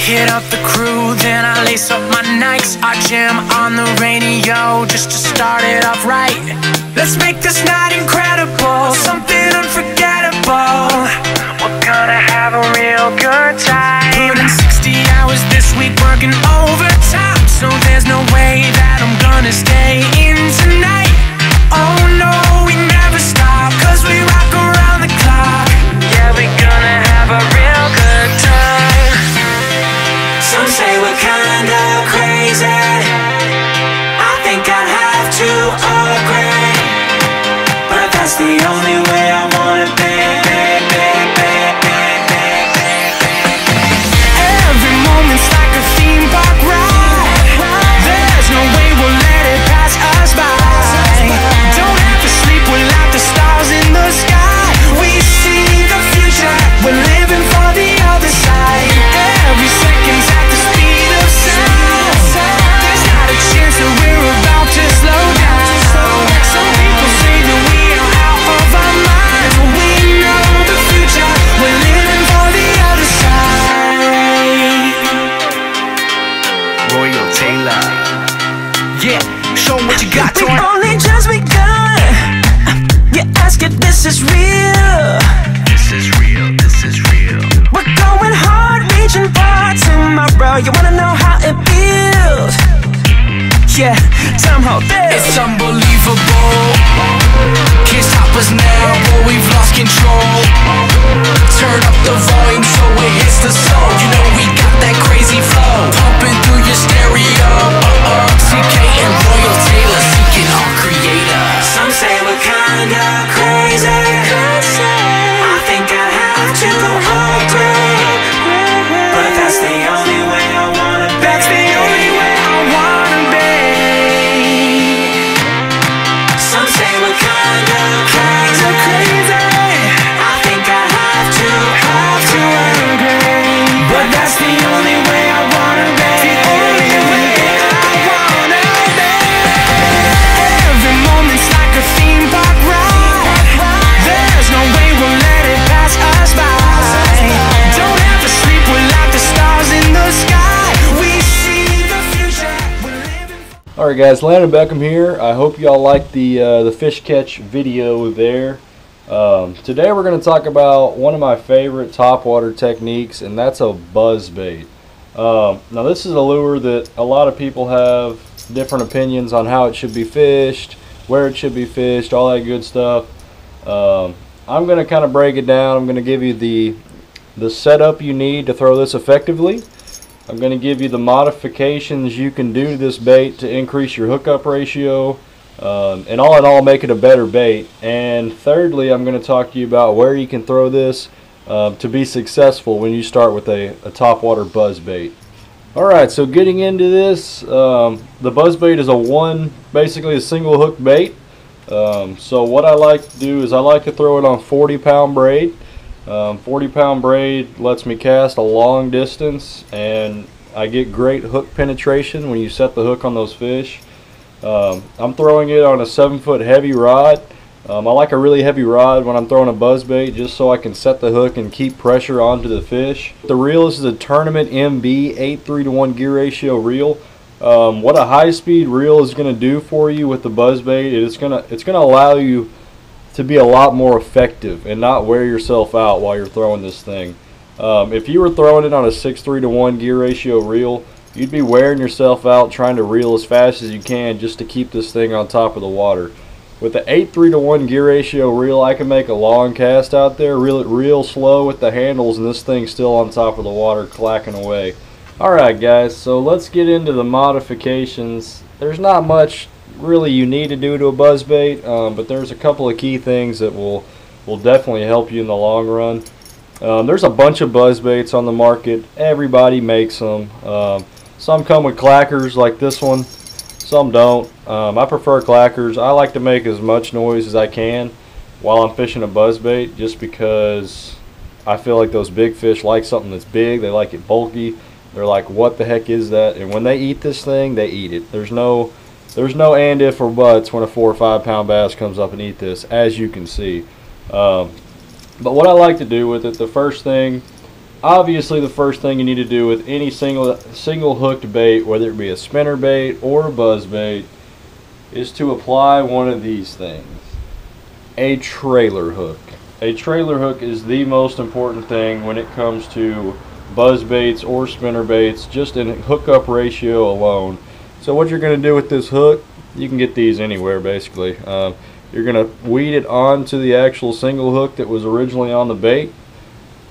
Hit up the crew, then I lace up my Nikes. I jam on the radio just to start it off right. Let's make this night incredible, something unforgettable. We're gonna have a real good time. Put in 60 hours this week working overtime, so there's no way that I'm gonna stay in tonight. Oh no, we never stop, cause we rock around the clock. Yeah, we're gonna have a real good time. Some say we're kinda crazy, I think I'd have to agree, but that's the only way I wanna be. Every moment's like a theme park ride, there's no way we'll let it pass us by. Don't have to sleep without the stars in the sky. We see the future, we're living for the other side. Every second's at the speed of sound, there's not a chance that we're about to slow down. Some people say that we are out of our minds, but we know the future, we're living for the other side. Royal Taylor, yeah, show 'em what you got, Torn. We only just begun, you ask if this is real. This is real, this is real. We're going hard, reaching for tomorrow. You wanna know how it feels? Yeah, time hold this. It's unbelievable, can't stop us now, boy, we've lost control. Turn up the volume so it hits the soul. You know we got that crazy flow, pumping through your stereo. CK and Royal Taylor, seeking our creator. Some say we're kinda crazy, I think I have to agree, but that's the only way I wanna be. That's the only way I wanna be. Some say we're kinda crazy, I think I have to agree, but that's the only way I wanna be. The only way I wanna be. Every moment's like a theme park ride, there's no way we'll let it pass us by. Don't have to sleep without the stars in the sky. We see the future, we're living. Alright guys, Landon Beckham here. I hope y'all liked the fish catch video there. Today we're going to talk about one of my favorite topwater techniques, and that's a buzzbait. Now this is a lure that a lot of people have different opinions on how it should be fished, where it should be fished, all that good stuff. I'm going to kind of break it down. I'm going to give you the setup you need to throw this effectively. I'm going to give you the modifications you can do to this bait to increase your hookup ratio, and all in all make it a better bait. And thirdly, I'm going to talk to you about where you can throw this to be successful when you start with a topwater buzz bait. Alright, so getting into this, the buzz bait is basically a single hook bait. So what I like to do is I like to throw it on 40-pound braid. 40-pound braid lets me cast a long distance, and I get great hook penetration when you set the hook on those fish. I'm throwing it on a 7-foot heavy rod. I like a really heavy rod when I'm throwing a buzzbait, just so I can set the hook and keep pressure onto the fish. The reel is a Tournament MB 8:3-to-1 gear ratio reel. What a high-speed reel is going to do for you with the buzzbait is it's gonna allow you to be a lot more effective and not wear yourself out while you're throwing this thing. If you were throwing it on a 6:3-to-1 gear ratio reel, you'd be wearing yourself out trying to reel as fast as you can just to keep this thing on top of the water. With the 8:3-to-1 gear ratio reel, I can make a long cast out there, reel it real slow with the handles, and this thing's still on top of the water clacking away. Alright guys, so let's get into the modifications. There's not much really you need to do to a buzzbait, but there's a couple of key things that will definitely help you in the long run. There's a bunch of buzzbaits on the market. Everybody makes them. Some come with clackers like this one, some don't. I prefer clackers. I like to make as much noise as I can while I'm fishing a buzzbait, just because I feel like those big fish like something that's big. They like it bulky. They're like, what the heck is that? And when they eat this thing, they eat it. There's no and if or buts when a 4 or 5 pound bass comes up and eat this, as you can see. But what I like to do with it, the first thing obviously the first thing you need to do with any single hooked bait, whether it be a spinner bait or a buzz bait, is to apply one of these things. A trailer hook. A trailer hook is the most important thing when it comes to buzz baits or spinner baits, just in hookup ratio alone. So what you're going to do with this hook, you can get these anywhere basically. You're going to weed it onto the actual single hook that was originally on the bait.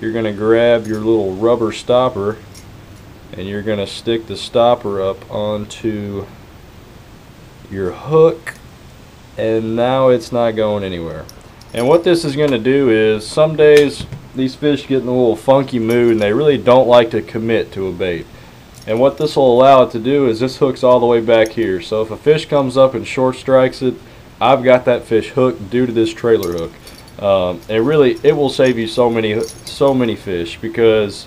You're going to grab your little rubber stopper and you're going to stick the stopper up onto your hook, and now it's not going anywhere. And what this is going to do is, some days these fish get in a little funky mood and they really don't like to commit to a bait. And what this will allow it to do is, this hook's all the way back here. So if a fish comes up and short strikes it, I've got that fish hooked due to this trailer hook. It will save you so many fish, because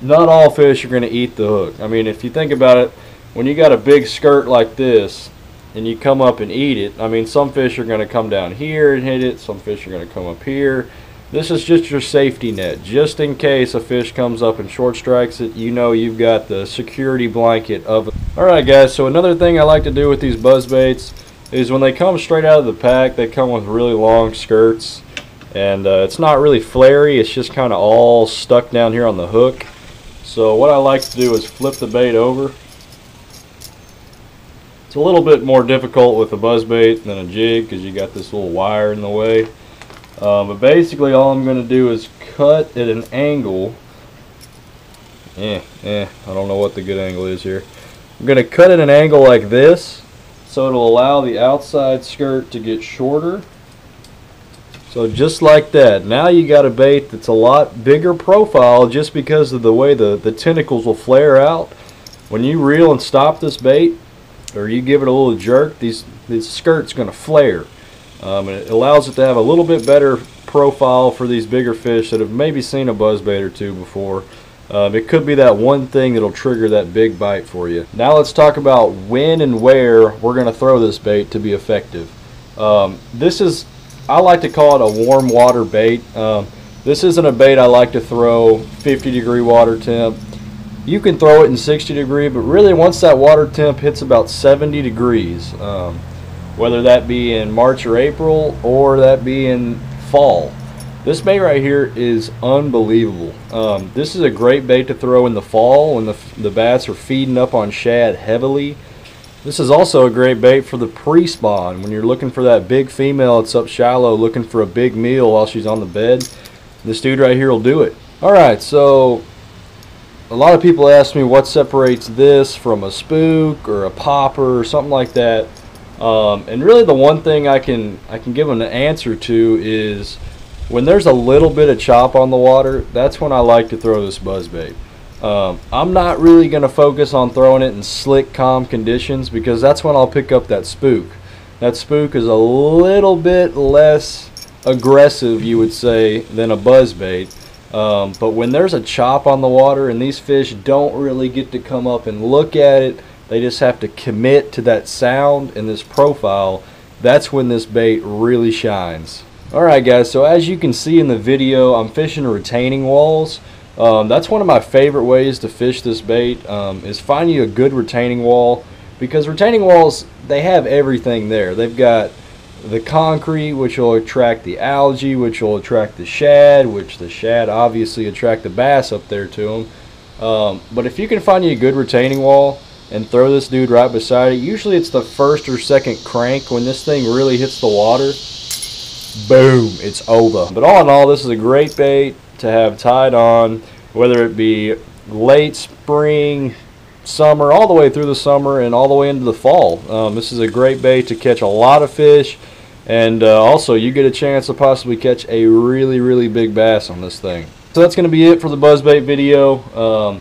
not all fish are going to eat the hook. I mean, if you think about it, when you got a big skirt like this and you come up and eat it, I mean, some fish are going to come down here and hit it, some fish are going to come up here. This is just your safety net, just in case a fish comes up and short strikes it. You know you've got the security blanket of it. Alright guys, so another thing I like to do with these buzz baits is, when they come straight out of the pack, they come with really long skirts, and it's not really flary, it's just kind of all stuck down here on the hook. So what I like to do is flip the bait over. It's a little bit more difficult with a buzz bait than a jig, because you got this little wire in the way. But basically all I'm going to do is cut at an angle. I don't know what the good angle is here. I'm going to cut at an angle like this, so it'll allow the outside skirt to get shorter. So just like that. Now you got a bait that's a lot bigger profile, just because of the way the tentacles will flare out. When you reel and stop this bait, or you give it a little jerk, these skirt's going to flare. And it allows it to have a little bit better profile for these bigger fish that have maybe seen a buzzbait or two before. It could be that one thing that'll trigger that big bite for you. Now let's talk about when and where we're going to throw this bait to be effective. I like to call it a warm water bait. This isn't a bait I like to throw 50-degree water temp. You can throw it in 60-degree, but really once that water temp hits about 70 degrees, whether that be in March or April, or that be in fall, this bait right here is unbelievable. This is a great bait to throw in the fall when the bass are feeding up on shad heavily. This is also a great bait for the pre-spawn, when you're looking for that big female that's up shallow looking for a big meal while she's on the bed. This dude right here will do it. Alright, so a lot of people ask me what separates this from a spook or a popper or something like that. And really the one thing I can give them an answer to is, when there's a little bit of chop on the water, that's when I like to throw this buzzbait. I'm not really going to focus on throwing it in slick, calm conditions, because that's when I'll pick up that spook. That spook is a little bit less aggressive, you would say, than a buzzbait. But when there's a chop on the water and these fish don't really get to come up and look at it, they just have to commit to that sound and this profile, that's when this bait really shines. Alright guys, so as you can see in the video, I'm fishing retaining walls. That's one of my favorite ways to fish this bait, is find you a good retaining wall, because retaining walls, they have everything there. They've got the concrete, which will attract the algae, which will attract the shad, which the shad obviously attract the bass up there to them. But if you can find you a good retaining wall and throw this dude right beside it, usually it's the first or second crank when this thing really hits the water. Boom, it's over. But all in all, this is a great bait to have tied on, whether it be late spring, summer, all the way through the summer and all the way into the fall. This is a great bait to catch a lot of fish, and also you get a chance to possibly catch a really big bass on this thing. So that's going to be it for the buzzbait video.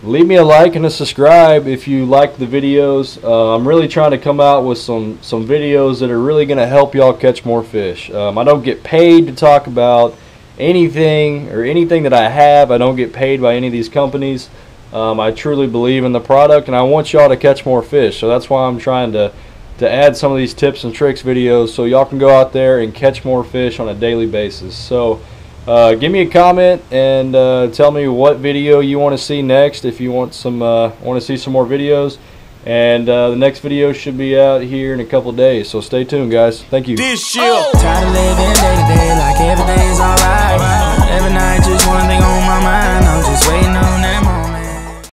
Leave me a like and a subscribe if you like the videos. I'm really trying to come out with some videos that are really going to help y'all catch more fish. I don't get paid to talk about anything that I have. I don't get paid by any of these companies. I truly believe in the product, and I want y'all to catch more fish. So that's why I'm trying to add some of these tips and tricks videos, so y'all can go out there and catch more fish on a daily basis. So Give me a comment and tell me what video you want to see next. If you want to see some more videos, and the next video should be out here in a couple of days. So stay tuned, guys. Thank you. Tired of living day to day.